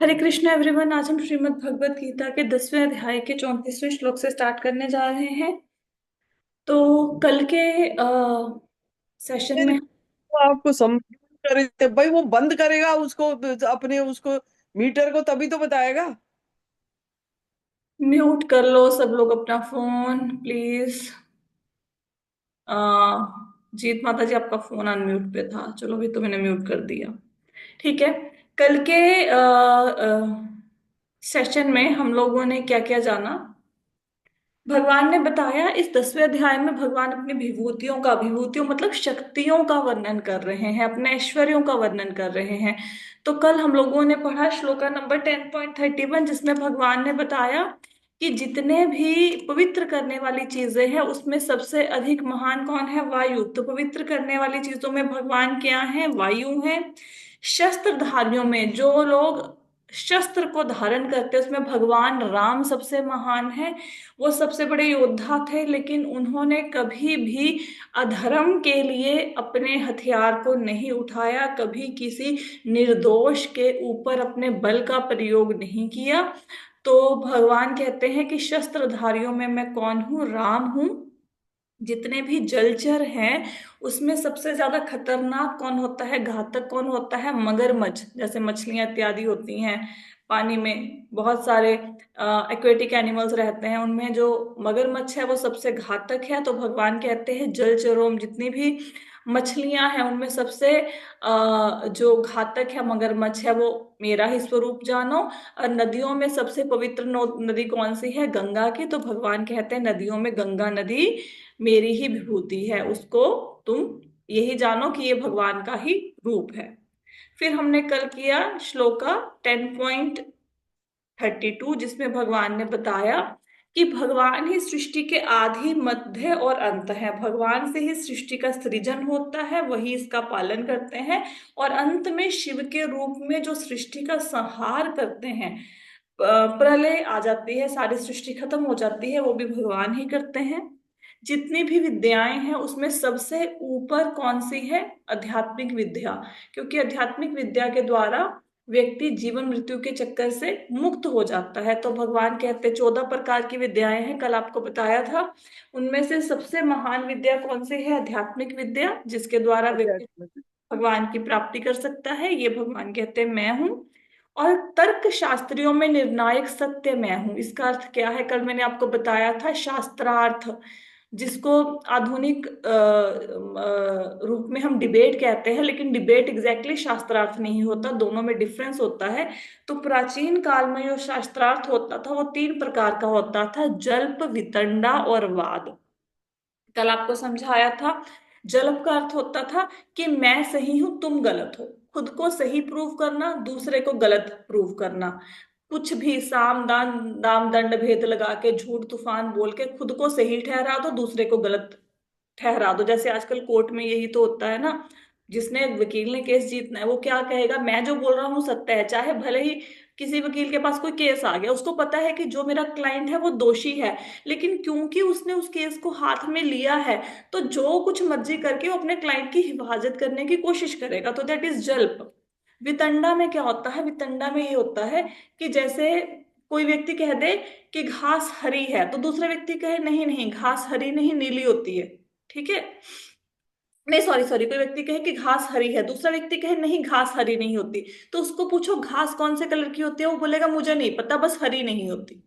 हरे Krishna everyone. आज हम श्रीमद् भगवत गीता के 10वें अध्याय के 34वें श्लोक से स्टार्ट करने जा रहे हैं। तो कल के सेशन फिर में वो आपको समझ करे भाई, वो बंद करेगा उसको, अपने उसको मीटर को, तभी तो बताएगा। म्यूट कर लो सब लोग अपना फोन प्लीज। जीत माता जी, आपका फोन अनम्यूट पे था। चलो भी तो मैंने म्यूट कर दिया। ठीक है। कल के सेशन में हम लोगों ने क्या क्या जाना। भगवान ने बताया, इस 10वें अध्याय में भगवान अपनी विभूतियों मतलब शक्तियों का वर्णन कर रहे हैं, अपने ऐश्वर्यों का वर्णन कर रहे हैं। तो कल हम लोगों ने पढ़ा श्लोका नंबर 10.31, जिसमें भगवान ने बताया कि जितने भी पवित्र करने वाली चीजें हैं उसमें सबसे अधिक महान कौन है? वायु। तो पवित्र करने वाली चीजों में भगवान क्या है? वायु है। शस्त्रधारियों में जो लोग शस्त्र को धारण करते हैं उसमें भगवान राम सबसे महान है। वो सबसे बड़े योद्धा थे, लेकिन उन्होंने कभी भी अधर्म के लिए अपने हथियार को नहीं उठाया, कभी किसी निर्दोष के ऊपर अपने बल का प्रयोग नहीं किया। तो भगवान कहते हैं कि शस्त्रधारियों में मैं कौन हूँ? राम हूँ। जितने भी जलचर हैं उसमें सबसे ज्यादा खतरनाक कौन होता है, घातक कौन होता है? मगरमच्छ। जैसे मछलियां इत्यादि होती हैं पानी में, बहुत सारे एक्वेटिक एनिमल्स रहते हैं, उनमें जो मगरमच्छ है वो सबसे घातक है। तो भगवान कहते हैं जलचरों में जितनी भी मछलियां हैं उनमें सबसे जो घातक है मगरमच्छ है, वो मेरा ही स्वरूप जानो। और नदियों में सबसे पवित्र नदी कौन सी है? गंगा की। तो भगवान कहते हैं नदियों में गंगा नदी मेरी ही विभूति है, उसको तुम यही जानो कि ये भगवान का ही रूप है। फिर हमने कल किया श्लोका 10.32, जिसमें भगवान ने बताया कि भगवान ही सृष्टि के आदि मध्य और अंत है। भगवान से ही सृष्टि का सृजन होता है, वही इसका पालन करते हैं। और अंत में शिव के रूप में जो सृष्टि का संहार करते हैं, प्रलय आ जाती है, सारी सृष्टि खत्म हो जाती है, वो भी भगवान ही करते हैं। जितनी भी विद्याएं हैं उसमें सबसे ऊपर कौन सी है? आध्यात्मिक विद्या। क्योंकि आध्यात्मिक विद्या के द्वारा व्यक्ति जीवन मृत्यु के चक्कर से मुक्त हो जाता है। तो भगवान कहते हैं 14 प्रकार की विद्याएं हैं, कल आपको बताया था। उनमें से सबसे महान विद्या कौन सी है? आध्यात्मिक विद्या, जिसके द्वारा व्यक्ति भगवान की प्राप्ति कर सकता है। ये भगवान कहते हैं मैं हूं। और तर्क शास्त्रियों में निर्णायक सत्य मैं हूं। इसका अर्थ क्या है? कल मैंने आपको बताया था शास्त्रार्थ, जिसको आधुनिक रूप में हम डिबेट कहते हैं, लेकिन डिबेट एग्जैक्टली शास्त्रार्थ नहीं होता, दोनों में डिफरेंस होता है। तो प्राचीन काल में जो शास्त्रार्थ होता था वो तीन प्रकार का होता था: जल्प, वितंडा और वाद। कल आपको समझाया था। जल्प का अर्थ होता था कि मैं सही हूं तुम गलत हो, खुद को सही प्रूव करना, दूसरे को गलत प्रूव करना। कुछ भी साम दान दाम दंड भेद लगा के झूठ तूफान बोल के खुद को सही ठहरा दो, दूसरे को गलत ठहरा दो। जैसे आजकल कोर्ट में यही तो होता है ना। जिसने वकील ने केस जीतना है वो क्या कहेगा? मैं जो बोल रहा हूँ सत्य है। चाहे भले ही किसी वकील के पास कोई केस आ गया, उसको पता है कि जो मेरा क्लाइंट है वो दोषी है, लेकिन क्योंकि उसने उस केस को हाथ में लिया है, तो जो कुछ मर्जी करके वो अपने क्लाइंट की हिफाजत करने की कोशिश करेगा। तो दैट इज जल्प। वितंडा में क्या होता है? वितंडा में ये होता है कि जैसे कोई व्यक्ति कह दे कि घास हरी है, तो दूसरा व्यक्ति कहे नहीं नहीं, घास हरी नहीं नीली होती है। ठीक है। नहीं, सॉरी सॉरी, कोई व्यक्ति कहे कि घास हरी है, दूसरा व्यक्ति कहे नहीं घास हरी नहीं होती। तो उसको पूछो घास कौन से कलर की होती है, वो बोलेगा मुझे नहीं पता, बस हरी नहीं होती।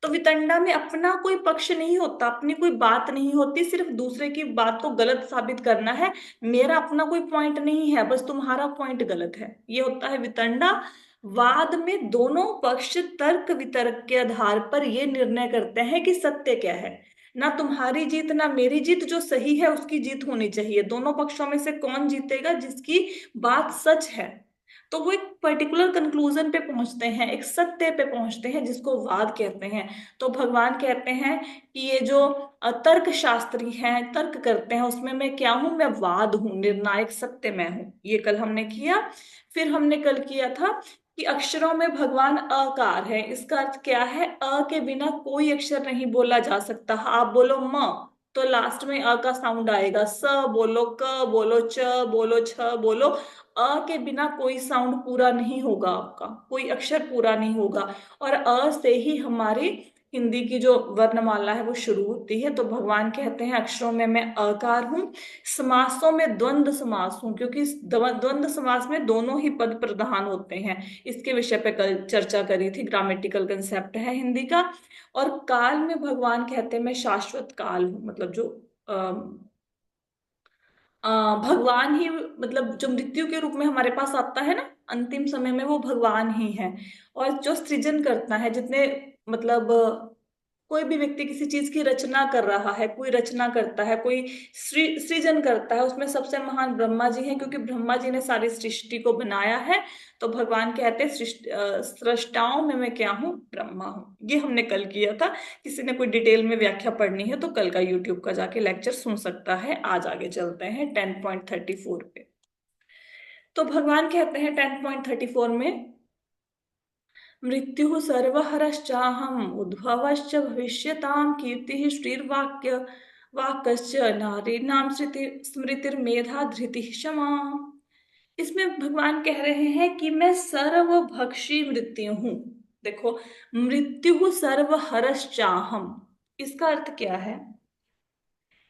तो वितंडा में अपना कोई पक्ष नहीं होता, अपनी कोई बात नहीं होती, सिर्फ दूसरे की बात को गलत साबित करना है। मेरा अपना कोई पॉइंट नहीं है, बस तुम्हारा पॉइंट गलत है, ये होता है वितंडा। वाद में दोनों पक्ष तर्क वितर्क के आधार पर ये निर्णय करते हैं कि सत्य क्या है। ना तुम्हारी जीत ना मेरी जीत, जो सही है उसकी जीत होनी चाहिए। दोनों पक्षों में से कौन जीतेगा? जिसकी बात सच है। तो वो एक पर्टिकुलर कंक्लूजन पे पहुंचते हैं, एक सत्य पे पहुंचते हैं, जिसको वाद कहते हैं। तो भगवान कहते हैं कि ये जो तर्क शास्त्री हैं, तर्क करते हैं, उसमें मैं क्या हूं? मैं वाद हूं, निर्णायक सत्य मैं हूं। ये कल हमने किया। फिर हमने कल किया था कि अक्षरों में भगवान अकार है। इसका अर्थ क्या है? अ के बिना कोई अक्षर नहीं बोला जा सकता। आप बोलो म, तो लास्ट में अ का साउंड आएगा। स बोलो, क बोलो, च बोलो, छ बोलो, के बिना कोई साउंड पूरा नहीं होगा, आपका कोई अक्षर पूरा नहीं होगा। और से ही हमारी हिंदी की जो वर्णमाला है वो शुरू होती है। तो भगवान कहते हैं अक्षरों में मैं अकार हूँ, समासों में द्वंद्व समास हूँ, क्योंकि इस द्वंद्व समास में दोनों ही पद प्रधान होते हैं। इसके विषय पे कल चर्चा करी थी, ग्रामेटिकल कंसेप्ट है हिंदी का। और काल में भगवान कहते हैं मैं शाश्वत काल हूँ, मतलब जो अ, भगवान ही, मतलब जो मृत्यु के रूप में हमारे पास आता है ना अंतिम समय में, वो भगवान ही है। और जो सृजन करता है, जितने मतलब कोई भी व्यक्ति किसी चीज की रचना कर रहा है, कोई रचना करता है, कोई सृजन करता है, उसमें सबसे महान ब्रह्मा जी हैं, क्योंकि ब्रह्मा जी ने सारी सृष्टि को बनाया है। तो भगवान कहते हैं सृष्टाओं में मैं क्या हूँ, ब्रह्मा हूँ। ये हमने कल किया था। किसी ने कोई डिटेल में व्याख्या पढ़नी है तो कल का यूट्यूब का जाके लेक्चर सुन सकता है। आज आगे चलते हैं 10.34 पे। तो भगवान कहते हैं 10.34 में, मृत्यु सर्वहरश्चाहम उद्भवश्च भविष्यताम कीर्ति श्रीर्वाक्य वाक्यश्च नारीणाम स्मृतिर्मेधा धृतिः क्षमा। इसमें भगवान कह रहे हैं कि मैं सर्वभक्षी मृत्यु हूं। देखो, मृत्यु सर्वहरश्चाहम, इसका अर्थ क्या है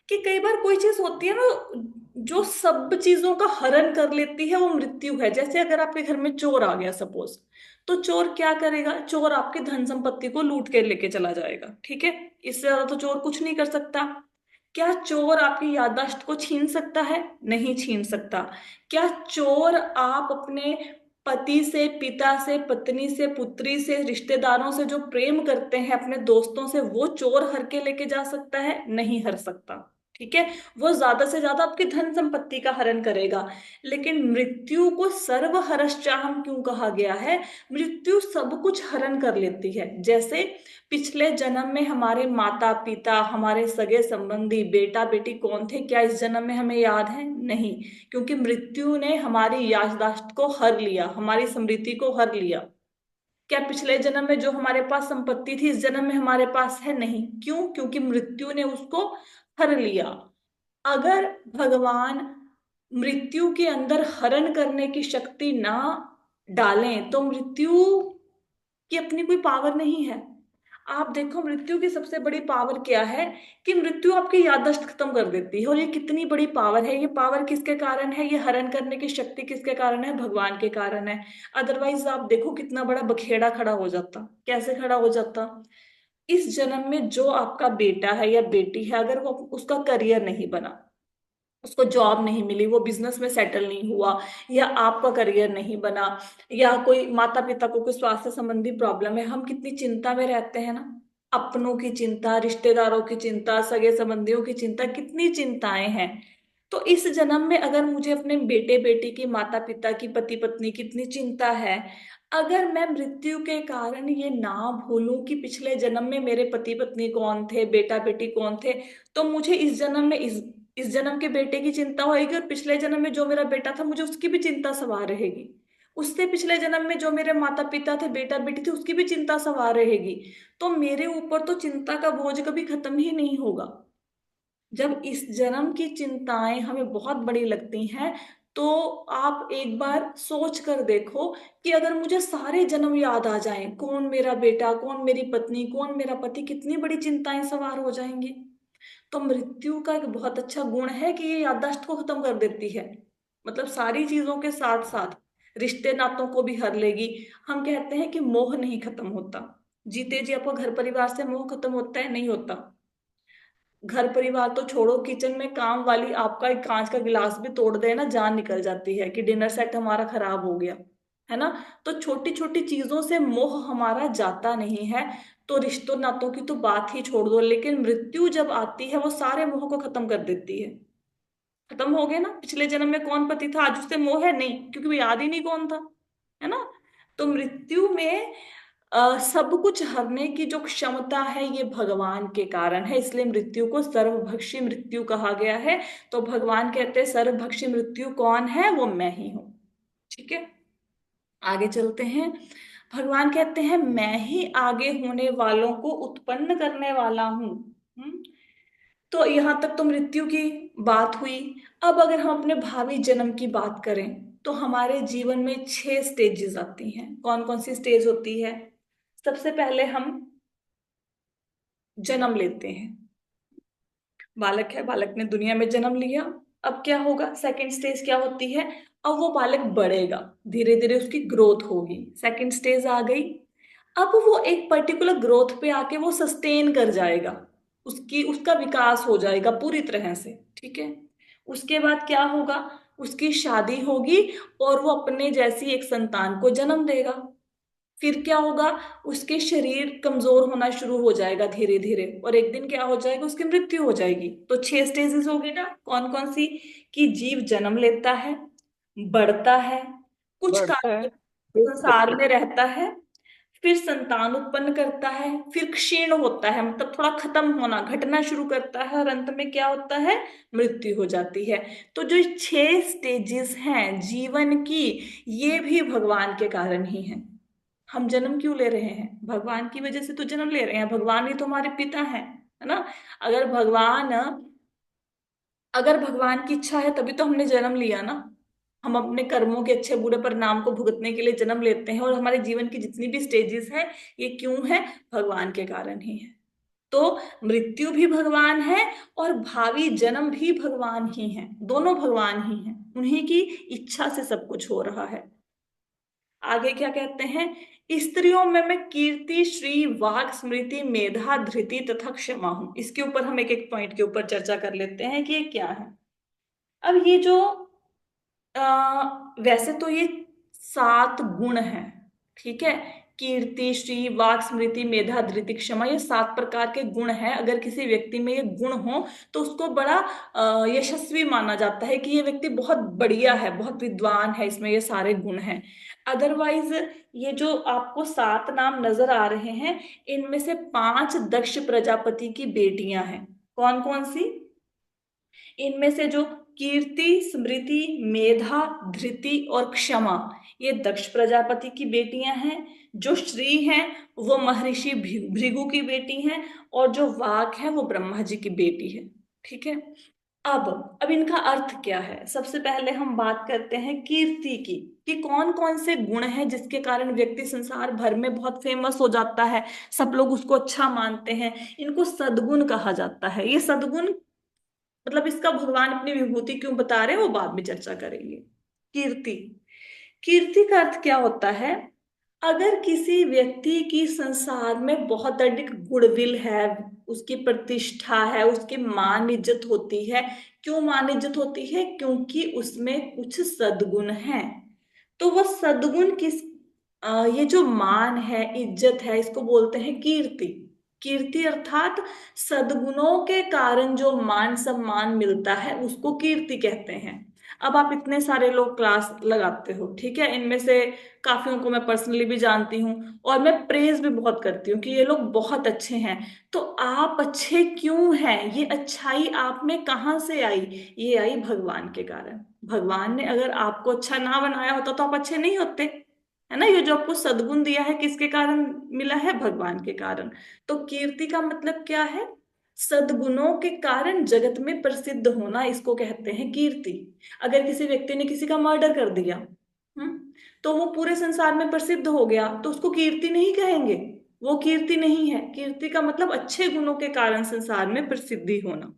कि कई बार कोई चीज होती है ना जो सब चीजों का हरण कर लेती है, वो मृत्यु है। जैसे अगर आपके घर में चोर आ गया सपोज, तो चोर क्या करेगा, चोर आपके धन संपत्ति को लूट के लेके चला जाएगा, ठीक है। इससे ज्यादा तो चोर कुछ नहीं कर सकता। क्या चोर आपकी याददाश्त को छीन सकता है? नहीं छीन सकता। क्या चोर आप अपने पति से, पिता से, पत्नी से, पुत्री से, रिश्तेदारों से जो प्रेम करते हैं, अपने दोस्तों से, वो चोर हर के लेके जा सकता है? नहीं हर सकता, ठीक है। वो ज्यादा से ज्यादा आपकी धन संपत्ति का हरण करेगा। लेकिन मृत्यु को सर्वहरश्चाहम क्यों कहा गया है? मृत्यु सब कुछ हरण कर लेती है। जैसे पिछले जन्म में हमारे माता पिता, हमारे सगे संबंधी, बेटा बेटी कौन थे, क्या इस जन्म में हमें याद है? नहीं, क्योंकि मृत्यु ने हमारी याददाश्त को हर लिया, हमारी स्मृति को हर लिया। क्या पिछले जन्म में जो हमारे पास संपत्ति थी इस जन्म में हमारे पास है? नहीं। क्यों? क्योंकि मृत्यु ने उसको हर लिया। अगर भगवान मृत्यु के अंदर हरण करने की शक्ति ना डालें तो मृत्यु की अपनी कोई पावर नहीं है। आप देखो मृत्यु की सबसे बड़ी पावर क्या है, कि मृत्यु आपकी याददाश्त खत्म कर देती है। और ये कितनी बड़ी पावर है, ये पावर किसके कारण है, ये हरण करने की शक्ति किसके कारण है? भगवान के कारण है। अदरवाइज आप देखो कितना बड़ा बखेड़ा खड़ा हो जाता। कैसे खड़ा हो जाता? इस जन्म में जो आपका बेटा है या बेटी है, अगर वो उसका करियर नहीं बना, उसको जॉब नहीं मिली, वो बिजनेस में सेटल नहीं हुआ, या आपका करियर नहीं बना, या कोई माता पिता को कोई स्वास्थ्य संबंधी प्रॉब्लम है, हम कितनी चिंता में रहते हैं ना। अपनों की चिंता, रिश्तेदारों की चिंता, सगे संबंधियों की चिंता, कितनी चिंताएं हैं। तो इस जन्म में अगर मुझे अपने बेटे बेटी की, माता पिता की, पति पत्नी की इतनी चिंता है, अगर मैं मृत्यु के कारण ये ना भूलूं कि पिछले जन्म में मेरे पति पत्नी कौन थे, बेटा बेटी कौन थे, तो मुझे इस जन्म में इस जन्म के बेटे की चिंता होगी, और पिछले जन्म में जो मेरा बेटा था मुझे उसकी भी चिंता सवार रहेगी। उससे पिछले जन्म में जो मेरे माता पिता थे, बेटा बेटी थे, उसकी भी चिंता सवार रहेगी। तो मेरे ऊपर तो चिंता का बोझ कभी खत्म ही नहीं होगा। जब इस जन्म की चिंताएं हमें बहुत बड़ी लगती हैं, तो आप एक बार सोच कर देखो कि अगर मुझे सारे जन्म याद आ जाएं, कौन मेरा बेटा, कौन मेरी पत्नी, कौन मेरा पति, कितनी बड़ी चिंताएं सवार हो जाएंगी। तो मृत्यु का एक बहुत अच्छा गुण है कि ये याददाश्त को खत्म कर देती है। मतलब सारी चीजों के साथ साथ रिश्ते नातों को भी हर लेगी। हम कहते हैं कि मोह नहीं खत्म होता। जीते जी आपका घर परिवार से मोह खत्म होता है? नहीं होता। घर परिवार तो छोड़ो, किचन में काम वाली आपका एक कांच का गिलास भी तोड़ दे ना, जान निकल जाती है कि डिनर सेट हमारा खराब हो गया, है ना। तो छोटी छोटी चीजों से मोह हमारा जाता नहीं है। तो रिश्तों नातों की तो बात ही छोड़ दो, लेकिन मृत्यु जब आती है वो सारे मोह को खत्म कर देती है। खत्म हो गए ना, पिछले जन्म में कौन पति था, आज उससे मोह है नहीं, क्योंकि वो याद ही नहीं कौन था, है ना। तो मृत्यु में सब कुछ हरने की जो क्षमता है ये भगवान के कारण है, इसलिए मृत्यु को सर्वभक्षी मृत्यु कहा गया है। तो भगवान कहते हैं सर्वभक्षी मृत्यु कौन है? वो मैं ही हूं, ठीक है। आगे चलते हैं। भगवान कहते हैं मैं ही आगे होने वालों को उत्पन्न करने वाला हूं। तो यहां तक तो मृत्यु की बात हुई। अब अगर हम अपने भावी जन्म की बात करें, तो हमारे जीवन में 6 स्टेजेस आती हैं। कौन कौन सी स्टेज होती है? सबसे पहले हम जन्म लेते हैं। बालक है, बालक ने दुनिया में जन्म लिया। अब क्या होगा? सेकंड स्टेज क्या होती है? अब वो बालक बढ़ेगा, धीरे धीरे उसकी ग्रोथ होगी, सेकंड स्टेज आ गई। अब वो एक पर्टिकुलर ग्रोथ पे आके वो सस्टेन कर जाएगा, उसकी उसका विकास हो जाएगा पूरी तरह से, ठीक है। उसके बाद क्या होगा? उसकी शादी होगी और वो अपने जैसी एक संतान को जन्म देगा। फिर क्या होगा? उसके शरीर कमजोर होना शुरू हो जाएगा धीरे धीरे, और एक दिन क्या हो जाएगा? उसकी मृत्यु हो जाएगी। तो 6 स्टेजेस हो गई ना, कौन कौन सी? कि जीव जन्म लेता है, बढ़ता है, कुछ बढ़ता काल है, तक संसार में रहता है, फिर संतान उत्पन्न करता है, फिर क्षीण होता है, मतलब थोड़ा खत्म होना, घटना शुरू करता है, और अंत में क्या होता है? मृत्यु हो जाती है। तो जो 6 स्टेजेस हैं जीवन की, ये भी भगवान के कारण ही है। हम जन्म क्यों ले रहे हैं? भगवान की वजह से तो जन्म ले रहे हैं, भगवान ही तो हमारे पिता हैं, है ना। अगर भगवान अगर भगवान की इच्छा है तभी तो हमने जन्म लिया ना। हम अपने कर्मों के अच्छे बुरे परिणाम को भुगतने के लिए जन्म लेते हैं, और हमारे जीवन की जितनी भी स्टेजेस हैं, ये क्यों है? भगवान के कारण ही है। तो मृत्यु भी भगवान है और भावी जन्म भी भगवान ही है, दोनों भगवान ही हैं, उन्हीं की इच्छा से सब कुछ हो रहा है। आगे क्या कहते हैं? स्त्रियों में मैं कीर्ति, श्री, वाक, स्मृति, मेधा, धृति तथा क्षमा हूं। इसके ऊपर हम एक एक पॉइंट के ऊपर चर्चा कर लेते हैं कि ये क्या है। अब ये जो वैसे तो ये 7 गुण हैं, ठीक है। कीर्ति, श्री, वाक, स्मृति, मेधा, धृति, क्षमा, ये 7 प्रकार के गुण हैं। अगर किसी व्यक्ति में ये गुण हो तो उसको बड़ा यशस्वी माना जाता है, कि ये व्यक्ति बहुत बढ़िया है, बहुत विद्वान है, इसमें ये सारे गुण हैं। अदरवाइज ये जो आपको 7 नाम नजर आ रहे हैं, इनमें से 5 दक्ष प्रजापति की बेटियां हैं। कौन कौन सी? इनमें से जो कीर्ति, स्मृति, मेधा, धृति और क्षमा, ये दक्ष प्रजापति की बेटियां हैं। जो श्री हैं वो महर्षि भृगु की बेटी हैं, और जो वाक है वो ब्रह्मा जी की बेटी है, ठीक है। अब इनका अर्थ क्या है? सबसे पहले हम बात करते हैं कीर्ति की, कि कौन कौन से गुण हैं जिसके कारण व्यक्ति संसार भर में बहुत फेमस हो जाता है, सब लोग उसको अच्छा मानते हैं। इनको सद्गुण कहा जाता है। ये सद्गुण मतलब इसका भगवान अपनी विभूति क्यों बता रहे हैं वो बाद में चर्चा करेंगे। कीर्ति, कीर्ति का अर्थ क्या होता है? अगर किसी व्यक्ति की संसार में बहुत अधिक गुडविल है, उसकी प्रतिष्ठा है, उसकी मान इज्जत होती है। क्यों मान इज्जत होती है? क्योंकि उसमें कुछ सद्गुण हैं। तो वो सद्गुण ये जो मान है, इज्जत है, इसको बोलते हैं कीर्ति। कीर्ति अर्थात सद्गुणों के कारण जो मान सम्मान मिलता है उसको कीर्ति कहते हैं। अब आप इतने सारे लोग क्लास लगाते हो, ठीक है, इनमें से काफियों को मैं पर्सनली भी जानती हूँ, और मैं प्रेज भी बहुत करती हूँ कि ये लोग बहुत अच्छे हैं। तो आप अच्छे क्यों हैं? ये अच्छाई आप में कहाँ से आई? ये आई भगवान के कारण। भगवान ने अगर आपको अच्छा ना बनाया होता तो आप अच्छे नहीं होते, है ना। ये जो आपको सद्गुण दिया है किसके कारण मिला है? भगवान के कारण। तो कीर्ति का मतलब क्या है? सद्गुणों के कारण जगत में प्रसिद्ध होना, इसको कहते हैं कीर्ति। अगर किसी व्यक्ति ने किसी का मर्डर कर दिया, तो वो पूरे संसार में प्रसिद्ध हो गया, तो उसको कीर्ति नहीं कहेंगे। वो कीर्ति नहीं है। कीर्ति का मतलब अच्छे गुणों के कारण संसार में प्रसिद्धि होना।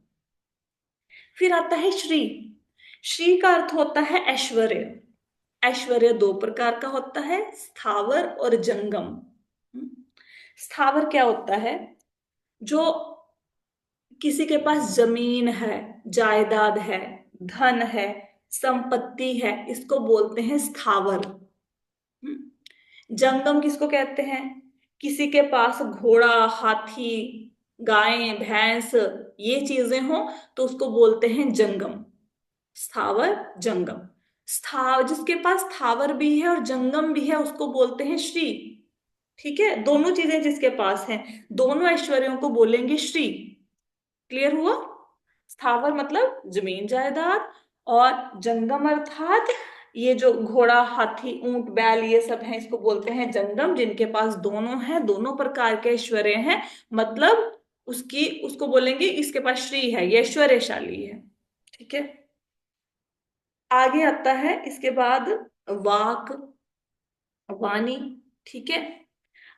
फिर आता है श्री। श्री का अर्थ होता है ऐश्वर्य। ऐश्वर्य 2 प्रकार का होता है, स्थावर और जंगम। स्थावर क्या होता है? जो किसी के पास जमीन है, जायदाद है, धन है, संपत्ति है, इसको बोलते हैं स्थावर। जंगम किसको कहते हैं? किसी के पास घोड़ा, हाथी, गाय, भैंस, ये चीजें हो तो उसको बोलते हैं जंगम। स्थावर, जंगम। जिसके पास स्थावर भी है और जंगम भी है उसको बोलते हैं श्री, ठीक है। दोनों चीजें जिसके पास हैं, दोनों ऐश्वर्यों को बोलेंगे श्री। क्लियर हुआ? स्थावर मतलब जमीन जायदाद, और जंगम अर्थात ये जो घोड़ा, हाथी, ऊंट, बैल, ये सब हैं, इसको बोलते हैं जंगम। जिनके पास दोनों हैं, दोनों प्रकार के ऐश्वर्य हैं, मतलब उसको बोलेंगे इसके पास श्री है, ये ऐश्वर्यशाली है, ठीक है। आगे आता है इसके बाद वाक, वाणी। ठीक है।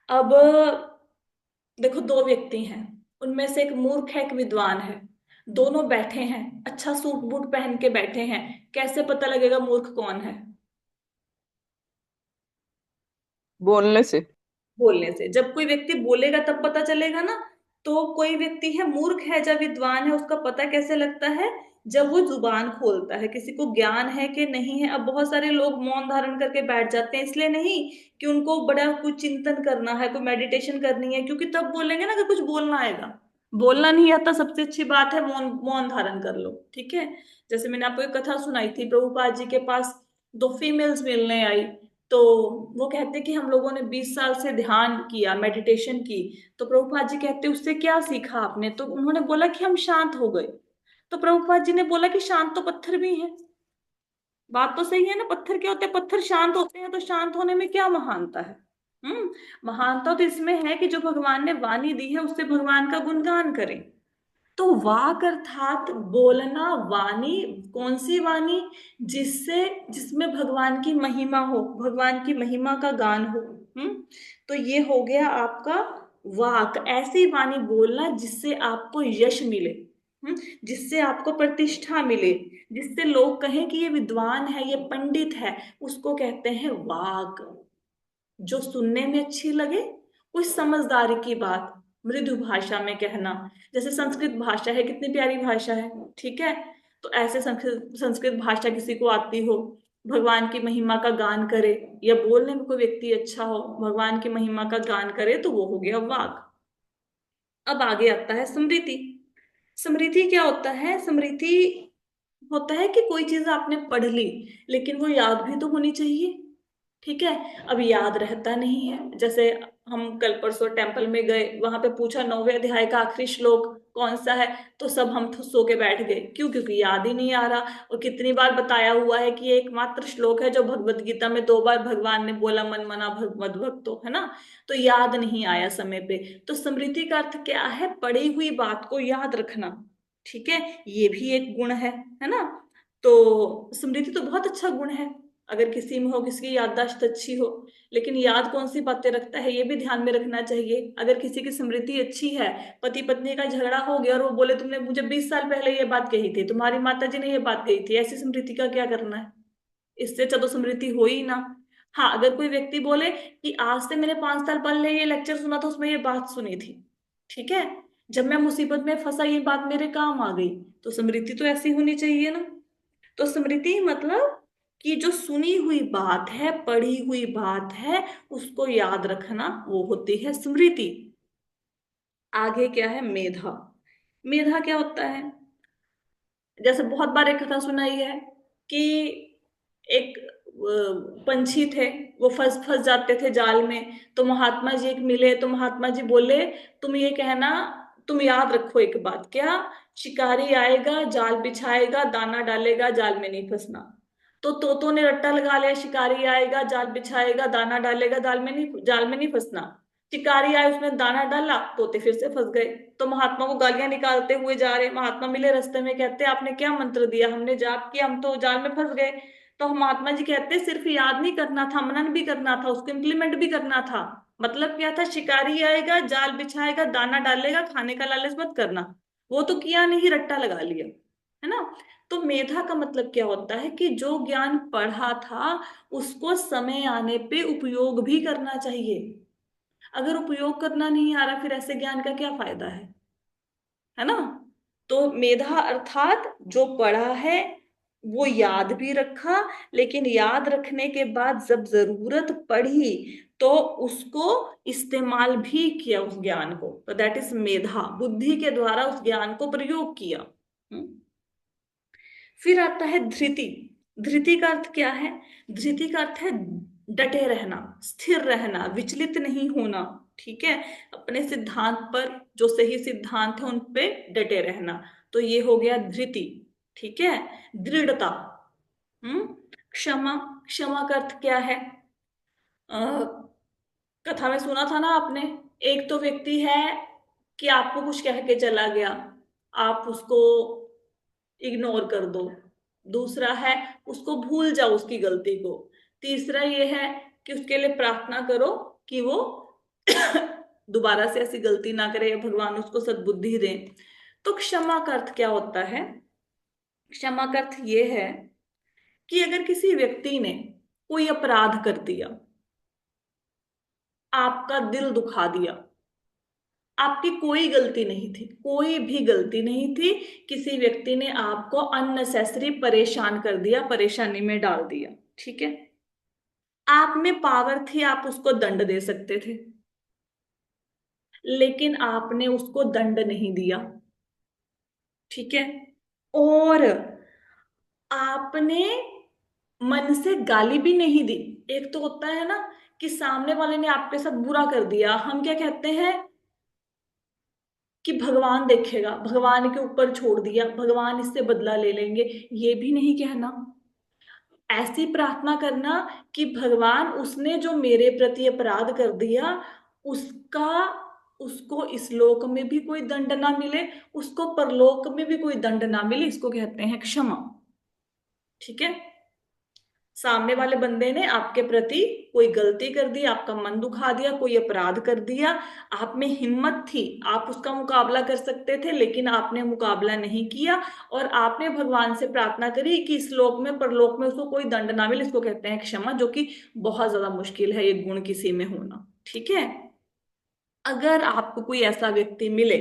अब देखो, दो व्यक्ति हैं, उनमें से एक मूर्ख है, एक विद्वान है। दोनों बैठे हैं, अच्छा सूट बूट पहन के बैठे हैं। कैसे पता लगेगा मूर्ख कौन है? बोलने से। बोलने से। जब कोई व्यक्ति बोलेगा तब पता चलेगा ना। तो कोई व्यक्ति है मूर्ख है या विद्वान है, उसका पता कैसे लगता है? जब वो जुबान खोलता है, किसी को ज्ञान है कि नहीं है। अब बहुत सारे लोग मौन धारण करके बैठ जाते हैं, इसलिए नहीं कि उनको बड़ा कुछ चिंतन करना है, कोई मेडिटेशन करनी है, क्योंकि तब बोलेंगे ना कि कुछ बोलना आएगा। बोलना नहीं आता, सबसे अच्छी बात है मौन मौन धारण कर लो। ठीक है। जैसे मैंने आपको एक कथा सुनाई थी, प्रभुपाद जी के पास दो फीमेल्स मिलने आई। तो वो कहते कि हम लोगों ने 20 साल से ध्यान किया, मेडिटेशन की। तो प्रभुपाद जी कहते उससे क्या सीखा आपने? तो उन्होंने बोला कि हम शांत हो गए। तो प्रभुपाद जी ने बोला कि शांत तो पत्थर भी हैं। बात तो सही है ना, पत्थर क्या होते हैं? पत्थर शांत होते हैं, तो शांत होने में क्या महानता है? महानता तो इसमें है कि जो भगवान ने वाणी दी है उससे भगवान का गुणगान करें। तो वाक अर्थात बोलना, वाणी। कौन सी वाणी? जिससे जिसमें भगवान की महिमा हो, भगवान की महिमा का गान हो। हम्म तो ये हो गया आपका वाक। ऐसी वाणी बोलना जिससे आपको यश मिले, जिससे आपको प्रतिष्ठा मिले, जिससे लोग कहें कि ये विद्वान है, ये पंडित है। उसको कहते हैं वाक। जो सुनने में अच्छी लगे, कोई समझदारी की बात, मृदु भाषा में कहना। जैसे संस्कृत भाषा है, कितनी प्यारी भाषा है। ठीक है। तो ऐसे संस्कृत संस्कृत भाषा किसी को आती हो, भगवान की महिमा का गान करे, या बोलने में कोई व्यक्ति अच्छा हो, भगवान की महिमा का गान करे, तो वो हो गया वाक। अब आगे आता है स्मृति। स्मृति क्या होता है? स्मृति होता है कि कोई चीज आपने पढ़ ली, लेकिन वो याद भी तो होनी चाहिए। ठीक है। अब याद रहता नहीं है। जैसे हम कल परसों टेम्पल में गए, वहां पे पूछा 9वें अध्याय का आखिरी श्लोक कौन सा है, तो सब हम सो के बैठ गए। क्यों? क्योंकि याद ही नहीं आ रहा। और कितनी बार बताया हुआ है कि ये एकमात्र श्लोक है जो भगवत गीता में 2 बार भगवान ने बोला, मन मना भगवत भक्तो, है ना। तो याद नहीं आया समय पे। तो स्मृति का अर्थ क्या है? पढ़ी हुई बात को याद रखना। ठीक है। ये भी एक गुण है ना। तो स्मृति तो बहुत अच्छा गुण है, अगर किसी में हो, किसी की याददाश्त अच्छी हो। लेकिन याद कौन सी बातें रखता है, ये भी ध्यान में रखना चाहिए। अगर किसी की स्मृति अच्छी है, पति पत्नी का झगड़ा हो गया और वो बोले तुमने मुझे 20 साल पहले ये बात कही थी, तुम्हारी माता जी ने ये बात कही थी, ऐसी स्मृति का क्या करना है? इससे अच्छा तो स्मृति हो ही ना। हाँ, अगर कोई व्यक्ति बोले कि आज से मैंने 5 साल पहले ये लेक्चर सुना था, उसमें ये बात सुनी थी। ठीक है। जब मैं मुसीबत में फंसा, ये बात मेरे काम आ गई। तो स्मृति तो ऐसी होनी चाहिए ना। तो स्मृति मतलब कि जो सुनी हुई बात है, पढ़ी हुई बात है, उसको याद रखना, वो होती है स्मृति। आगे क्या है? मेधा। मेधा क्या होता है? जैसे बहुत बार एक कथा सुनाई है कि एक पंछी थे, वो फंस फंस जाते थे जाल में। तो महात्मा जी एक मिले, तो महात्मा जी बोले तुम ये कहना, तुम याद रखो एक बात, क्या? शिकारी आएगा, जाल बिछाएगा, दाना डालेगा, जाल में नहीं फंसना। तो तोतों ने रट्टा लगा लिया, शिकारी आएगा, जाल बिछाएगा, दाना डालेगा, जाल में नहीं फंसना। शिकारी आए, उसमें दाना डाला, तोते फिर से फंस गए। तो महात्मा को गालियां निकालते हुए जा रहे, महात्मा मिले रास्ते में, कहते आपने क्या मंत्र दिया? हमने जाप किया, हम तो जाल में फंस गए। तो महात्मा जी कहते सिर्फ याद नहीं करना था, मनन भी करना था, उसको इम्प्लीमेंट भी करना था। मतलब क्या था? शिकारी आएगा, जाल बिछाएगा, दाना डालेगा, खाने का लालच मत करना। वो तो किया नहीं, रट्टा लगा लिया, है ना। तो मेधा का मतलब क्या होता है कि जो ज्ञान पढ़ा था उसको समय आने पे उपयोग भी करना चाहिए। अगर उपयोग करना नहीं आ रहा, फिर ऐसे ज्ञान का क्या फायदा है ना। तो मेधा अर्थात जो पढ़ा है वो याद भी रखा, लेकिन याद रखने के बाद जब जरूरत पड़ी तो उसको इस्तेमाल भी किया, उस ज्ञान को। तो दैट इज मेधा, बुद्धि के द्वारा उस ज्ञान को प्रयोग किया। हम्म। फिर आता है धृति। धृति का अर्थ क्या है? धृति का अर्थ है डटे रहना, स्थिर रहना, विचलित नहीं होना। ठीक है। अपने सिद्धांत पर, जो सही सिद्धांत है उन पे डटे रहना। तो ये हो गया धृति। ठीक है। दृढ़ता। हम्म क्षमा। क्षमा का अर्थ क्या है? कथा में सुना था ना आपने, एक तो व्यक्ति है कि आपको कुछ कह के चला गया, आप उसको इग्नोर कर दो, दूसरा है उसको भूल जाओ उसकी गलती को। तीसरा ये है कि उसके लिए प्रार्थना करो कि वो दोबारा से ऐसी गलती ना करे या भगवान उसको सद्बुद्धि दें। तो क्षमा का अर्थ क्या होता है? क्षमा का अर्थ ये है कि अगर किसी व्यक्ति ने कोई अपराध कर दिया, आपका दिल दुखा दिया, आपकी कोई गलती नहीं थी, कोई भी गलती नहीं थी, किसी व्यक्ति ने आपको अननेसेसरी परेशान कर दिया, परेशानी में डाल दिया, ठीक है, आप में पावर थी, आप उसको दंड दे सकते थे, लेकिन आपने उसको दंड नहीं दिया, ठीक है। और आपने मन से गाली भी नहीं दी। एक तो होता है ना कि सामने वाले ने आपके साथ बुरा कर दिया, हम क्या कहते हैं कि भगवान देखेगा, भगवान के ऊपर छोड़ दिया, भगवान इससे बदला ले लेंगे, ये भी नहीं कहना। ऐसी प्रार्थना करना कि भगवान उसने जो मेरे प्रति अपराध कर दिया, उसका उसको इस लोक में भी कोई दंड ना मिले, उसको परलोक में भी कोई दंड ना मिले, इसको कहते हैं क्षमा, ठीक है। सामने वाले बंदे ने आपके प्रति कोई गलती कर दी, आपका मन दुखा दिया, कोई अपराध कर दिया, आप में हिम्मत थी, आप उसका मुकाबला कर सकते थे, लेकिन आपने मुकाबला नहीं किया, और आपने भगवान से प्रार्थना करी कि इस लोक में परलोक में उसको कोई दंड ना मिले, इसको कहते हैं क्षमा, जो कि बहुत ज्यादा मुश्किल है ये गुण किसी में होना, ठीक है। अगर आपको कोई ऐसा व्यक्ति मिले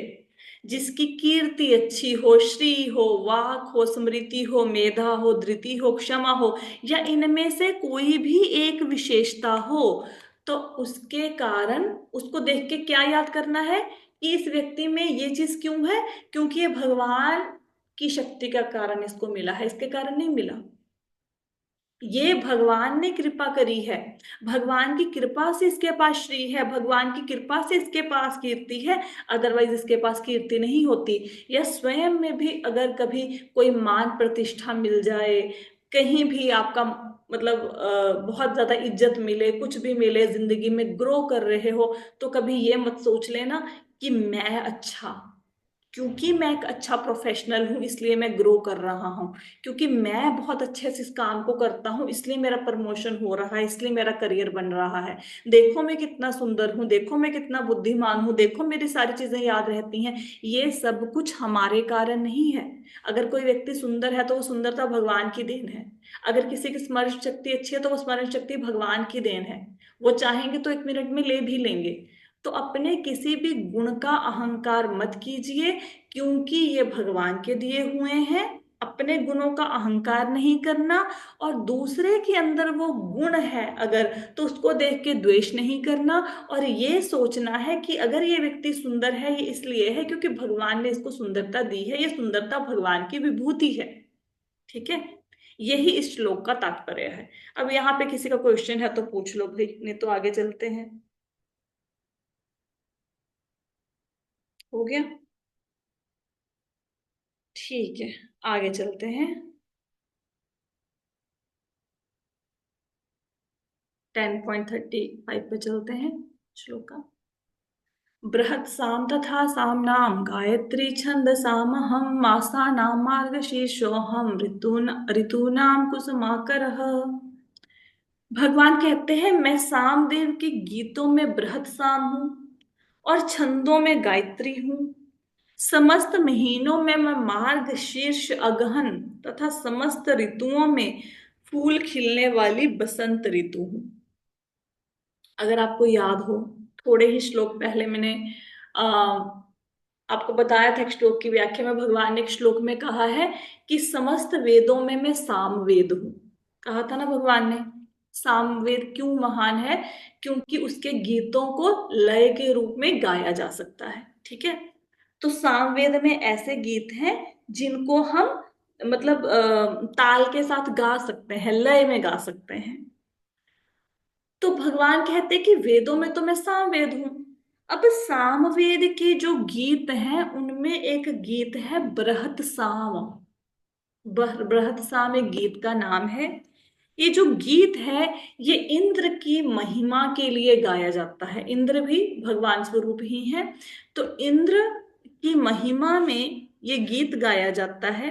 जिसकी कीर्ति अच्छी हो, श्री हो, वाक हो, स्मृति हो, मेधा हो, धृति हो, क्षमा हो, या इनमें से कोई भी एक विशेषता हो, तो उसके कारण उसको देख के क्या याद करना है कि इस व्यक्ति में ये चीज क्यों है, क्योंकि ये भगवान की शक्ति का कारण इसको मिला है, इसके कारण नहीं मिला, ये भगवान ने कृपा करी है, भगवान की कृपा से इसके पास श्री है, भगवान की कृपा से इसके पास कीर्ति है, अदरवाइज इसके पास कीर्ति नहीं होती। या स्वयं में भी अगर कभी कोई मान प्रतिष्ठा मिल जाए, कहीं भी आपका मतलब बहुत ज्यादा इज्जत मिले, कुछ भी मिले, जिंदगी में ग्रो कर रहे हो, तो कभी ये मत सोच लेना कि मैं अच्छा, क्योंकि मैं एक अच्छा प्रोफेशनल हूँ इसलिए मैं ग्रो कर रहा हूँ, क्योंकि मैं बहुत अच्छे से इस काम को करता हूँ इसलिए मेरा प्रमोशन हो रहा है, इसलिए मेरा करियर बन रहा है, देखो मैं कितना सुंदर हूँ, देखो मैं कितना बुद्धिमान हूँ, देखो मेरी सारी चीजें याद रहती हैं, ये सब कुछ हमारे कारण नहीं है। अगर कोई व्यक्ति सुंदर है तो वो सुंदरता भगवान की देन है, अगर किसी की स्मरण शक्ति अच्छी है तो वो स्मरण शक्ति भगवान की देन है, वो चाहेंगे तो 1 मिनट में ले भी लेंगे। तो अपने किसी भी गुण का अहंकार मत कीजिए, क्योंकि ये भगवान के दिए हुए हैं, अपने गुणों का अहंकार नहीं करना, और दूसरे के अंदर वो गुण है अगर, तो उसको देख के द्वेष नहीं करना, और ये सोचना है कि अगर ये व्यक्ति सुंदर है ये इसलिए है क्योंकि भगवान ने इसको सुंदरता दी है, ये सुंदरता भगवान की विभूति है, ठीक है। यही इस श्लोक का तात्पर्य है। अब यहाँ पे किसी का क्वेश्चन है तो पूछ लो भाई, नहीं तो आगे चलते हैं। हो गया? ठीक है, आगे चलते हैं। 10.35 पे चलते हैं श्लोक का। बृहत् साम तथा सामनाम गायत्री छंद सामहम मासानां मार्गशीर्षोऽहं ऋतूनां कुसुमाकरः। भगवान कहते हैं मैं सामदेव के गीतों में बृहत् साम हूँ, और छंदों में गायत्री हूँ, समस्त महीनों में मैं मार्ग शीर्ष अगहन, तथा समस्त ऋतुओं में फूल खिलने वाली बसंत ऋतु हूँ। अगर आपको याद हो, थोड़े ही श्लोक पहले मैंने आ, आपको बताया था, एक श्लोक की व्याख्या में भगवान ने एक श्लोक में कहा है कि समस्त वेदों में मैं सामवेद हूँ, कहा था ना भगवान ने। सामवेद क्यों महान है? क्योंकि उसके गीतों को लय के रूप में गाया जा सकता है, ठीक है। तो सामवेद में ऐसे गीत हैं जिनको हम मतलब ताल के साथ गा सकते हैं, लय में गा सकते हैं। तो भगवान कहते हैं कि वेदों में तो मैं सामवेद हूं। अब सामवेद के जो गीत हैं उनमें एक गीत है बृहत साम। बृहत साम एक गीत का नाम है। ये जो गीत है ये इंद्र की महिमा के लिए गाया जाता है, इंद्र भी भगवान स्वरूप ही है, तो इंद्र की महिमा में ये गीत गाया जाता है।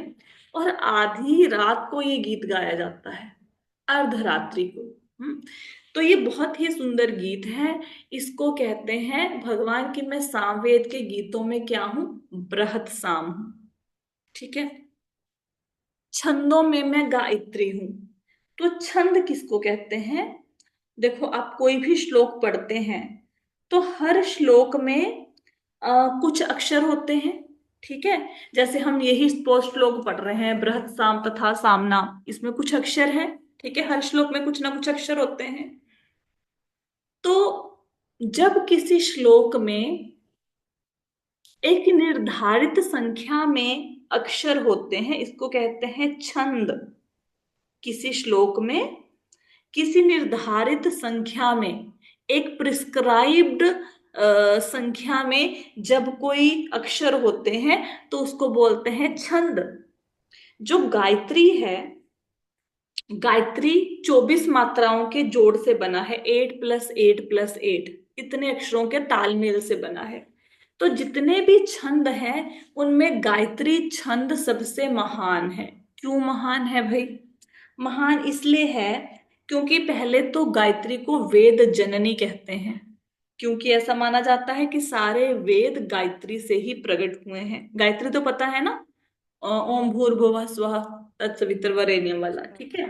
और आधी रात को ये गीत गाया जाता है, अर्धरात्रि को। तो ये बहुत ही सुंदर गीत है। इसको कहते हैं भगवान की मैं सामवेद के गीतों में क्या हूं, बृहत साम हूं। ठीक है। छंदों में मैं गायत्री हूं। तो छंद किसको कहते हैं? देखो, आप कोई भी श्लोक पढ़ते हैं तो हर श्लोक में कुछ अक्षर होते हैं। ठीक है। जैसे हम यही श्लोक पढ़ रहे हैं, बृहत साम तथा सामना, इसमें कुछ अक्षर हैं। ठीक है, हर श्लोक में कुछ ना कुछ अक्षर होते हैं। तो जब किसी श्लोक में एक निर्धारित संख्या में अक्षर होते हैं, इसको कहते हैं छंद। किसी श्लोक में किसी निर्धारित संख्या में, एक प्रिस्क्राइब्ड संख्या में जब कोई अक्षर होते हैं तो उसको बोलते हैं छंद। जो गायत्री है, गायत्री 24 मात्राओं के जोड़ से बना है, 8 + 8 + 8, इतने अक्षरों के तालमेल से बना है। तो जितने भी छंद हैं उनमें गायत्री छंद सबसे महान है। क्यों महान है भाई? महान इसलिए है क्योंकि पहले तो गायत्री को वेद जननी कहते हैं, क्योंकि ऐसा माना जाता है कि सारे वेद गायत्री से ही प्रकट हुए हैं। गायत्री तो पता है ना, ओम भूर्भुवः स्वः तत्सवितुर्वरेण्यम वाला। ठीक है।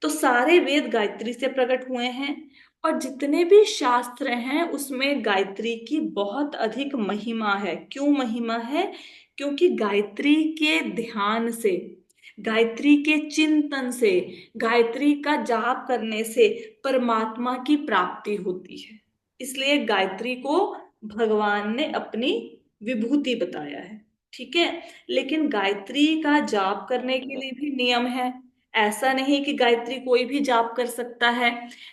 तो सारे वेद गायत्री से प्रकट हुए हैं, और जितने भी शास्त्र हैं उसमें गायत्री की बहुत अधिक महिमा है। क्यों महिमा है? क्योंकि गायत्री के ध्यान से, गायत्री के चिंतन से, गायत्री का जाप करने से परमात्मा की प्राप्ति होती है। इसलिए गायत्री को भगवान ने अपनी विभूति बताया है। ठीक है। लेकिन गायत्री का जाप करने के लिए भी नियम है। ऐसा नहीं कि गायत्री कोई भी जाप कर सकता है।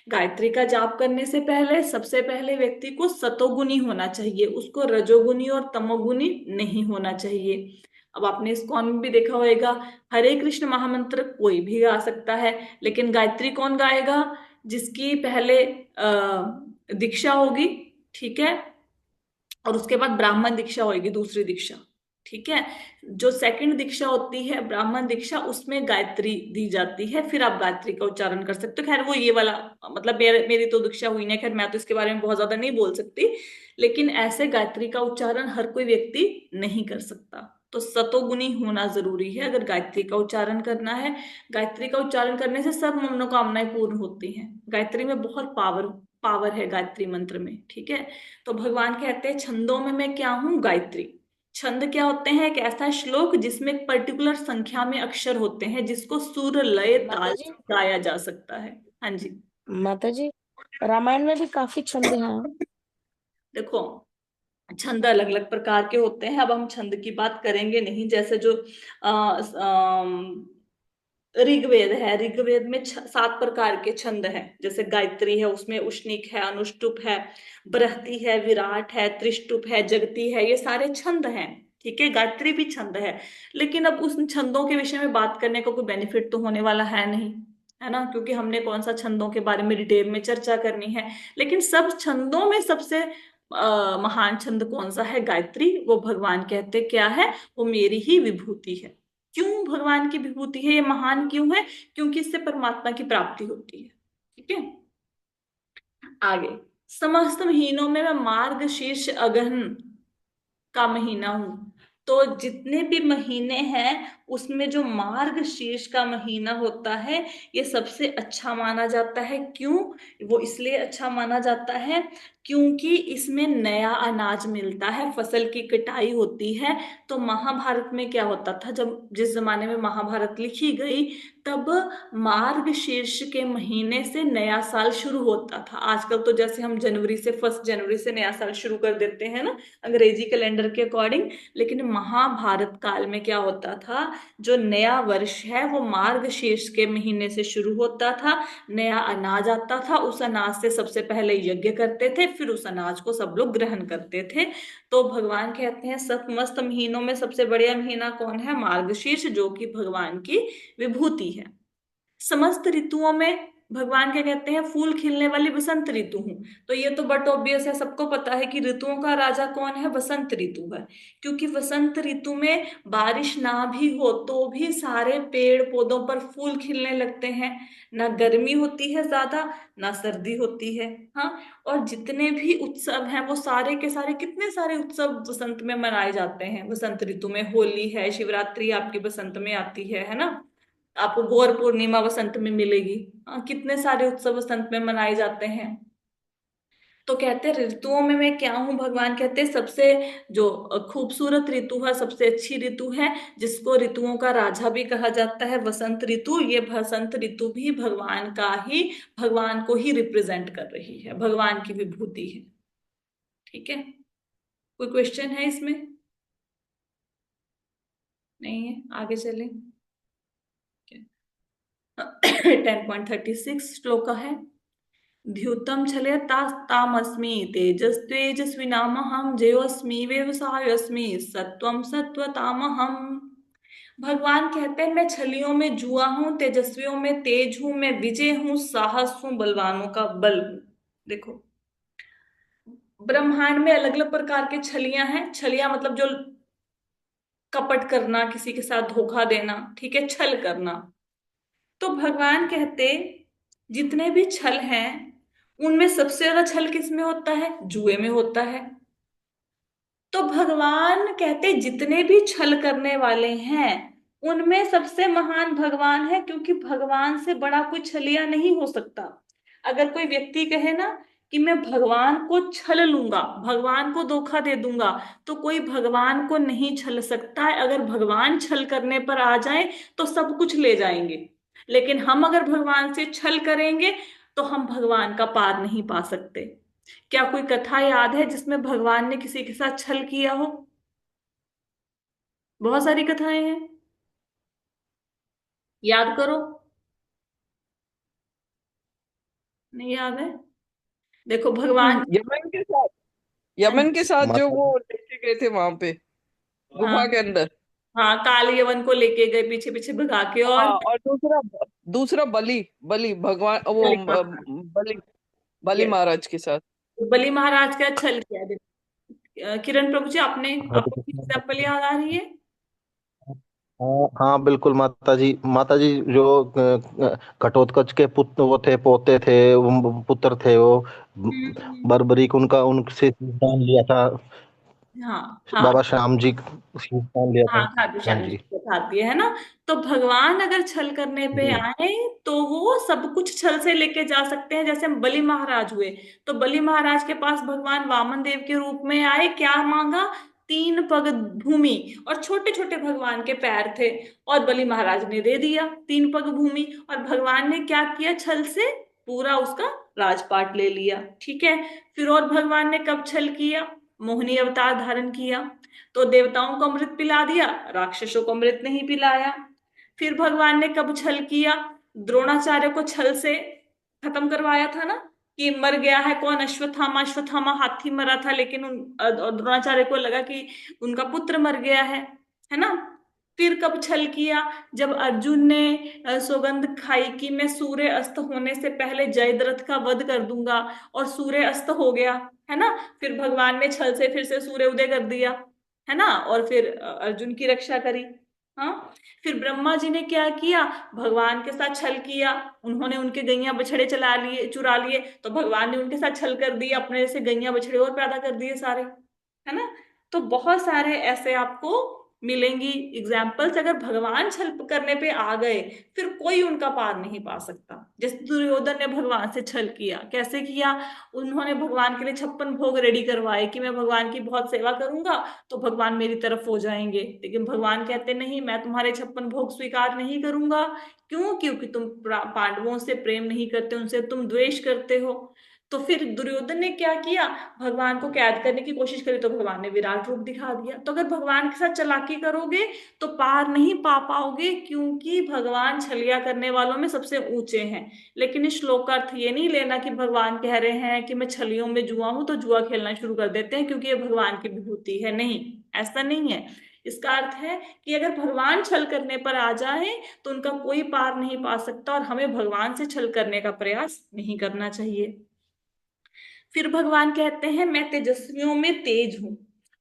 गायत्री का जाप करने से पहले सबसे पहले व्यक्ति को सतोगुनी होना चाहिए, उसको रजोगुनी और तमोगुनी नहीं होना चाहिए। अब आपने इस्कॉन में भी देखा होगा, हरे कृष्ण महामंत्र कोई भी गा सकता है, लेकिन गायत्री कौन गाएगा? जिसकी पहले दीक्षा होगी। ठीक है। और उसके बाद ब्राह्मण दीक्षा होगी, दूसरी दीक्षा। ठीक है। जो सेकंड दीक्षा होती है ब्राह्मण दीक्षा, उसमें गायत्री दी जाती है, फिर आप गायत्री का उच्चारण कर सकते हो। खैर वो ये वाला, मतलब मेरी तो दीक्षा हुई नहीं, खैर मैं तो इसके बारे में बहुत ज्यादा नहीं बोल सकती। लेकिन ऐसे गायत्री का उच्चारण हर कोई व्यक्ति नहीं कर सकता। तो सतोगुनी होना जरूरी है अगर गायत्री का उच्चारण करना है। गायत्री का उच्चारण करने से सब मनोकामनाएं पूर्ण होती हैं। गायत्री में बहुत पावर पावर है गायत्री मंत्र में। ठीक है। तो भगवान कहते हैं छंदों में मैं क्या हूं, गायत्री। छंद क्या होते हैं? एक ऐसा श्लोक जिसमें एक पर्टिकुलर संख्या में अक्षर होते हैं, जिसको सुर लय माता ताल जी। से गाया जा सकता है। हाँ जी। माता जी, रामायण में भी काफी छंद हैं। देखो, छंद अलग अलग प्रकार के होते हैं। अब हम छंद की बात करेंगे नहीं। जैसे जो ऋग्वेद है, ऋग्वेद में 7 प्रकार के छंद हैं। जैसे गायत्री है, उसमें उष्णिक है, अनुष्टुप है, बृहति है, विराट है, त्रिष्टुप है, जगती है, ये सारे छंद हैं। ठीक है। गायत्री भी छंद है। लेकिन अब उस छंदों के विषय में बात करने का कोई बेनिफिट तो होने वाला है नहीं, है ना, क्योंकि हमने कौन सा छंदों के बारे में डिटेल में चर्चा करनी है। लेकिन सब छंदों में सबसे महान छंद कौन सा है? गायत्री। वो भगवान कहते क्या है? वो मेरी ही विभूति है। क्यों भगवान की विभूति है? ये महान क्यों है? क्योंकि इससे परमात्मा की प्राप्ति होती है। ठीक है। आगे, समस्त महीनों में मैं मार्गशीर्ष अगहन का महीना हूं। तो जितने भी महीने हैं उसमें जो मार्गशीर्ष का महीना होता है ये सबसे अच्छा माना जाता है। क्यों? वो इसलिए अच्छा माना जाता है क्योंकि इसमें नया अनाज मिलता है, फसल की कटाई होती है। तो महाभारत में क्या होता था, जब जिस जमाने में महाभारत लिखी गई, तब मार्गशीर्ष के महीने से नया साल शुरू होता था। आजकल तो जैसे हम जनवरी से, 1 जनवरी से नया साल शुरू कर देते हैं ना, अंग्रेजी कैलेंडर के अकॉर्डिंग। लेकिन महाभारत काल में क्या होता था, जो नया वर्ष है वो मार्गशीर्ष के महीने से शुरू होता था। नया अनाज आता था, उस अनाज से सबसे पहले यज्ञ करते थे, फिर उस अनाज को सब लोग ग्रहण करते थे। तो भगवान कहते हैं समस्त महीनों में सबसे बढ़िया महीना कौन है? मार्गशीर्ष, जो कि भगवान की विभूति है। समस्त ऋतुओं में भगवान क्या कहते हैं, फूल खिलने वाली बसंत ऋतु हूँ। तो ये तो बट ऑब्वियस है, सबको पता है कि ऋतुओं का राजा कौन है, बसंत ऋतु है। क्योंकि वसंत ऋतु में बारिश ना भी हो तो भी सारे पेड़ पौधों पर फूल खिलने लगते हैं। ना गर्मी होती है ज्यादा, ना सर्दी होती है। हाँ, और जितने भी उत्सव हैं वो सारे के सारे, कितने सारे उत्सव बसंत में मनाए जाते हैं। बसंत ऋतु में होली है, शिवरात्रि आपकी बसंत में आती है ना। आपको गौर पूर्णिमा बसंत में मिलेगी। कितने सारे उत्सव बसंत में मनाए जाते हैं। तो कहते हैं ऋतुओं में मैं क्या हूं, भगवान कहते हैं सबसे जो खूबसूरत ऋतु है, सबसे अच्छी ऋतु है, जिसको ऋतुओं का राजा भी कहा जाता है, वसंत ऋतु। ये बसंत ऋतु भी भगवान का ही, भगवान को ही रिप्रेजेंट कर रही है, भगवान की विभूति है। ठीक है, कोई क्वेश्चन है इसमें? नहीं है, आगे चलें। 10.36 श्लोक है। द्युतं छलयता तामस्मि तेजस्तेजस्विनामहं जयोऽस्मि व्यवसायोऽस्मि सत्वं सत्वतामहं। भगवान कहते हैं मैं छलियों में जुआ हूं, तेजस्वियों में तेज हूं, मैं विजय हूं, साहस हूं, बलवानों का बल हूं। देखो, ब्रह्मांड में अलग अलग प्रकार के छलियां हैं। छलियां मतलब जो कपट करना, किसी के साथ धोखा देना, ठीक है, छल करना। तो भगवान कहते जितने भी छल हैं उनमें सबसे ज्यादा छल किस में होता है, जुए में होता है। तो भगवान कहते जितने भी छल करने वाले हैं उनमें सबसे महान भगवान है, क्योंकि भगवान से बड़ा कोई छलिया नहीं हो सकता। अगर कोई व्यक्ति कहे ना कि मैं भगवान को छल लूंगा, भगवान को धोखा दे दूंगा, तो कोई भगवान को नहीं छल सकता है। अगर भगवान छल करने पर आ जाए तो सब कुछ ले जाएंगे, लेकिन हम अगर भगवान से छल करेंगे तो हम भगवान का पार नहीं पा सकते। क्या कोई कथा याद है जिसमें भगवान ने किसी के साथ छल किया हो? बहुत सारी कथाएं हैं, याद करो। नहीं याद है? देखो भगवान, यमन के साथ, हाँ यमन के साथ जो माता वो लेके गए थे वहां पे हाँ गुफा के अंदर। हाँ, काल यवन को लेके गए पीछे पीछे भगा के। हाँ, और और दूसरा, दूसरा बलि, बलि भगवान वो बलि महाराज, बलि, बलि yes, महाराज के साथ। बलि महाराज का छल किया। किरण प्रभु जी, आपने, हरे आपको कृष्ण एग्जाम्पल याद आ रही है? हाँ हाँ, बिल्कुल माता जी। माता जी जो घटोत्कच के पुत्र वो थे, पोते थे, वो पुत्र थे वो, बर्बरीक उनका उनसे दान लिया था। हाँ हाँ बाबा श्याम जी से दान लिया हाँ, था। खाटू हाँ श्याम जी जी। की कथा आती है ना। तो भगवान अगर छल करने पे जी। आए तो वो सब कुछ छल से लेके जा सकते हैं। जैसे बलि महाराज हुए, तो बलि महाराज के पास भगवान वामन देव के रूप में आए, क्या मांगा, 3 पग भूमि, और छोटे छोटे भगवान के पैर थे, और बलि महाराज ने दे दिया 3 पग भूमि। और भगवान ने क्या किया, छल से पूरा उसका राजपाट ले लिया। ठीक है, फिर और भगवान ने कब छल किया, मोहिनी अवतार धारण किया, तो देवताओं को अमृत पिला दिया, राक्षसों को अमृत नहीं पिलाया। फिर भगवान ने कब छल किया, द्रोणाचार्य को छल से खत्म करवाया था ना, कि मर गया है कौन, अश्वत्थामा। अश्वत्थामा हाथी मरा था, लेकिन द्रोणाचार्य को लगा कि उनका पुत्र मर गया है ना। फिर कब छल किया, जब अर्जुन ने सौगंध खाई कि मैं सूर्य अस्त होने से पहले जयद्रथ का वध कर दूंगा, और सूर्य अस्त हो गया, है ना। फिर भगवान ने छल से फिर से सूर्य उदय कर दिया, है ना, और फिर अर्जुन की रक्षा करी। हाँ, फिर ब्रह्मा जी ने क्या किया, भगवान के साथ छल किया, उन्होंने उनके गैया बछड़े चला लिए, चुरा लिए, तो भगवान ने उनके साथ छल कर दिया, अपने से गैया बछड़े और पैदा कर दिए सारे, है ना। तो बहुत सारे ऐसे आपको मिलेंगी एग्जाम्पल्स। अगर भगवान छल करने पे आ गए फिर कोई उनका पार नहीं पा सकता। जैसे दुर्योधन ने भगवान से छल किया, कैसे किया, उन्होंने भगवान के लिए 56 भोग रेडी करवाए कि मैं भगवान की बहुत सेवा करूंगा तो भगवान मेरी तरफ हो जाएंगे। लेकिन भगवान कहते नहीं, मैं तुम्हारे 56 भोग स्वीकार नहीं करूंगा। क्यों? क्योंकि तुम पांडवों से प्रेम नहीं करते, उनसे तुम द्वेष करते हो। तो फिर दुर्योधन ने क्या किया, भगवान को कैद करने की कोशिश करी, तो भगवान ने विराट रूप दिखा दिया। तो अगर भगवान के साथ चालाकी करोगे तो पार नहीं पा पाओगे, क्योंकि भगवान छलिया करने वालों में सबसे ऊंचे हैं। लेकिन इस श्लोक का अर्थ ये नहीं लेना कि भगवान कह रहे हैं कि मैं छलियों में जुआ हूं तो जुआ खेलना शुरू कर देते हैं क्योंकि ये भगवान की विभूति है। नहीं, ऐसा नहीं है। इसका अर्थ है कि अगर भगवान छल करने पर आ जाए तो उनका कोई पार नहीं पा सकता, और हमें भगवान से छल करने का प्रयास नहीं करना चाहिए। फिर भगवान कहते हैं मैं तेजस्वियों में तेज हूं।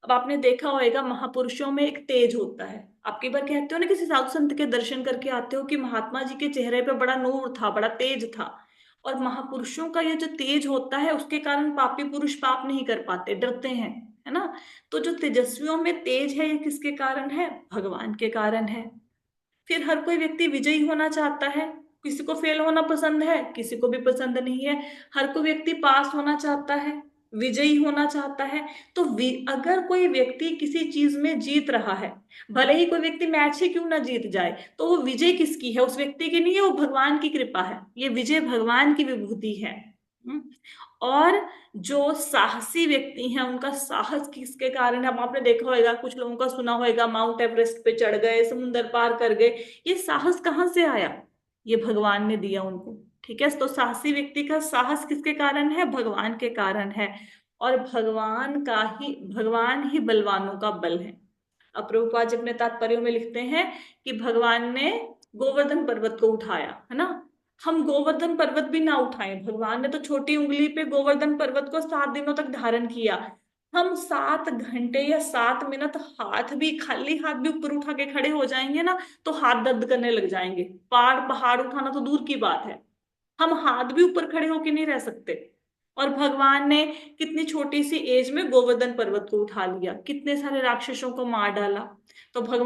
अब आपने देखा होगा महापुरुषों में एक तेज होता है। आप कई बार कहते हो ना, किसी साधु संत के दर्शन करके आते हो, कि महात्मा जी के चेहरे पे बड़ा नूर था, बड़ा तेज था। और महापुरुषों का ये जो तेज होता है उसके कारण पापी पुरुष पाप नहीं कर पाते, डरते हैं, है ना। तो जो तेजस्वियों में तेज है ये किसके कारण है? भगवान के कारण है। फिर हर कोई व्यक्ति विजयी होना चाहता है, किसी को फेल होना पसंद है, किसी को भी पसंद नहीं है। हर कोई व्यक्ति पास होना चाहता है, विजयी होना चाहता है। तो अगर कोई व्यक्ति किसी चीज में जीत रहा है, भले ही कोई व्यक्ति मैच ही क्यों ना जीत जाए, तो वो विजय किसकी है? उस व्यक्ति की नहीं है, वो भगवान की कृपा है। ये विजय भगवान की विभूति है। और जो साहसी व्यक्ति हैं उनका साहस किसके कारण है? अब आपने देखा होगा, कुछ लोगों का सुना होगा, माउंट एवरेस्ट पे चढ़ गए, समुंदर पार कर गए। ये साहस कहाँ से आया? ये भगवान ने दिया उनको। ठीक है, तो साहसी व्यक्ति का साहस किसके कारण है? भगवान के कारण है। और भगवान ही बलवानों का बल है। अब प्रभुपाद जी अपने तात्पर्यों में लिखते हैं कि भगवान ने गोवर्धन पर्वत को उठाया, है ना। हम गोवर्धन पर्वत भी ना उठाएं, भगवान ने तो छोटी उंगली पे गोवर्धन पर्वत को 7 दिनों तक धारण किया। हम 7 घंटे या 7 मिनट हाथ भी, खाली हाथ भी ऊपर उठा के खड़े हो जाएंगे ना, तो हाथ दर्द करने लग जाएंगे। पहाड़ उठाना तो दूर की बात है, हम हाथ भी ऊपर खड़े होके नहीं रह सकते। और भगवान ने कितनी छोटी सी एज में गोवर्धन पर्वत को उठा लिया, कितने सारे राक्षसों को मार डाला। तो भगवान